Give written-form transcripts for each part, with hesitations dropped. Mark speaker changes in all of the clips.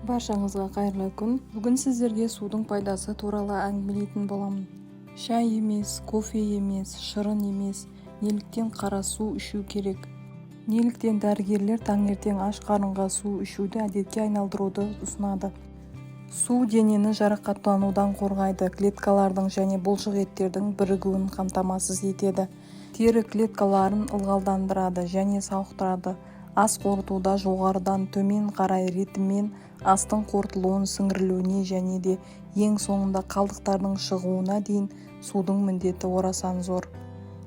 Speaker 1: Баршаңызға қайырлы күн. Бүгін сіздерге судың пайдасы туралы әңгімелейтін боламын. Шай емес, кофе емес, шырын емес, неліктен қара су ішу керек? Неліктен дәрігерлер таңертең аш қарынға су ішуді әдетке айналдыруды ұсынады? Су денені жарақаттанудан қорғайды, клеткалардың және бұлшық еттердің бірігуін қамтамасыз етеді. Тері клеткаларын ылғалдандырады және сауықтырады. Ас қорытуда жоғарыдан төмен қарай ретімен астың қорытылуын сіңірілуіне және де ең соңында қалдықтардың шығуына дейін судың міндеті орасан зор.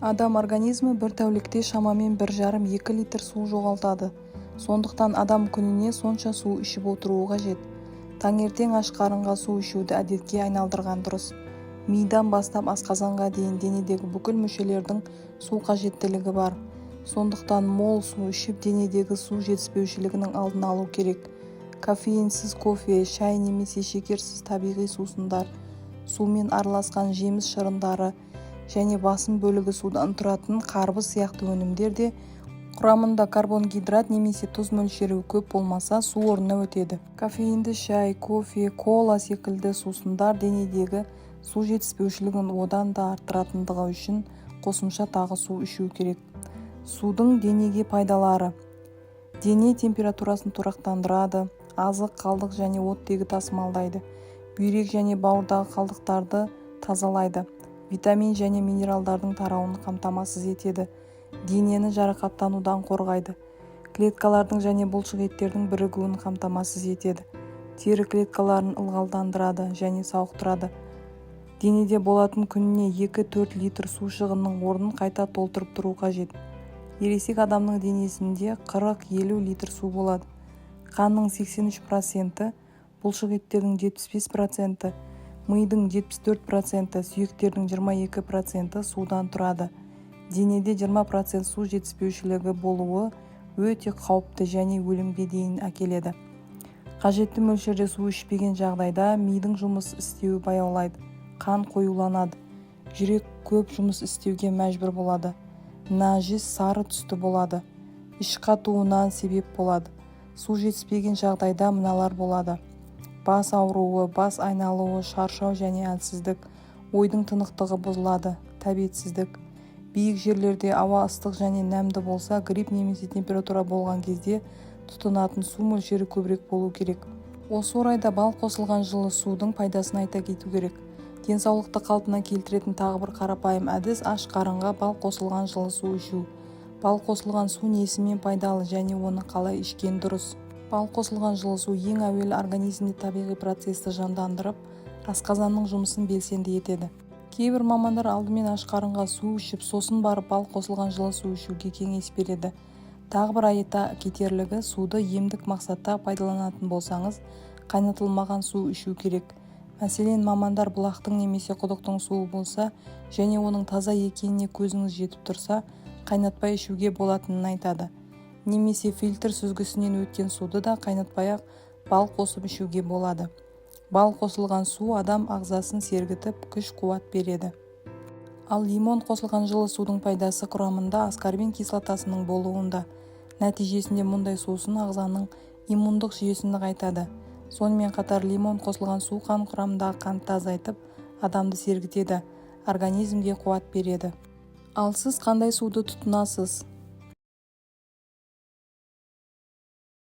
Speaker 1: Адам организмі бір тәулікте шамамен 1,5-2 литр су жоғалтады. Сондықтан адам күніне сонша су ішіп отыруы қажет. Таңертең аш қарынға су ішуді әдетке айналдырған дұрыс. Мидан бастап асқазанға дейін денедегі бүкіл мүшелердің су қажеттілігі бар. Сондықтан мол су ішіп денедегі су жетіспеушілігінің алдын алу керек. Кофеинсіз кофе, шай немесе шекерсіз табиғи сусындар, сумен араласқан жеміс шырындары және басым бөлігі судан тұратын қарбыз сияқты өнімдер де құрамында карбонгидрат немесе тұз мөлшері көп болмаса су орнына өтеді. Кофеинді шай, кофе, кола секілді сусындар денедегі су жетіспеушілігін одан да арттыратындығы үшін қосымша тағы су ішу керек. Судың денеге пайдалары. Дене температурасын тұрақтандырады, азық, қалдық және оттегі тасымалдайды. Бүйрек және бауырдағы қалдықтарды тазалайды. Витамин және минералдардың тарауын қамтамасыз етеді. Денені жарақаттанудан қорғайды. Клеткалардың және бұлшық еттердің бірігуін қамтамасыз етеді. Тері клеткаларын ылғалдандырады және сауықтырады. Денеде болатын күніне 2-4 литр су шығынның орнын қайта толтырып тұру қажет. Ересек адамның денесінде 40-50 литр су болады. Қанның 83%, бұлшық еттердің 75%, мидың 74%, сүйектердің 22% судан тұрады. Денеде 20% су жетіспеушілігі болуы өте қауіпті және өлімге дейін әкеледі. Қажетті мөлшерде су ішпеген жағдайда мидың жұмыс істеуі баяулайды, қан қоюланады, жүрек көп жұмыс істеуге мәжбүр болады. Нәжіс сары түсті болады. Іш қатуына себеп болады. Су жетіспеген жағдайда мыналар болады: бас ауруы, бас айналуы, шаршау және әлсіздік, ойдың тынықтығы бұзылады, тәбетсіздік. Биік жерлерде ауа ыстық және нәмді болса, грипп немесе температура болған кезде тұтынатын су мөлшері көбірек болу керек. Осы орайда бал қосылған жылы судың пайдасын айта кету керек. Денсаулықты қалпына келтіретін тағы бір қарапайым әдіс аш қарынға бал қосылған жылы су ішу. Бал қосылған су несімен пайдалы және оны қалай ішкен дұрыс? Бал қосылған жылы су ең әуелі организмде табиғи процесті жандандырып, асқазанның жұмысын белсенді етеді. Кейбір мамандар алдымен аш қарынға су ішіп, сосын барып бал қосылған жылы су ішуге кеңес береді. Тағы бір айта кетерлігі, суды емдік мақсатта пайдаланатын болсаңыз, қайнатылмаған су ішу керек. Мәселен, мамандар бұлақтың немесе құдықтың суы болса және оның таза екеніне көзіңіз жетіп тұрса, қайнатпай ішуге болатынын айтады. Немесе фильтр сүзгісінен өткен суды да қайнатпай-ақ бал қосып ішуге болады. Бал қосылған су адам ағзасын сергітіп, күш-қуат береді. Ал лимон қосылған жылы судың пайдасы құрамында аскорбин кислотасының болуында. Нәтижесінде мұндай сусын ағзаның иммундық жүйесін нығайтады. Сонымен қатар лимон қосылған су қан құрамындағы қантты азайтып, адамды сергітеді, организмге қуат береді. Ал сіз қандай суды тұтынасыз?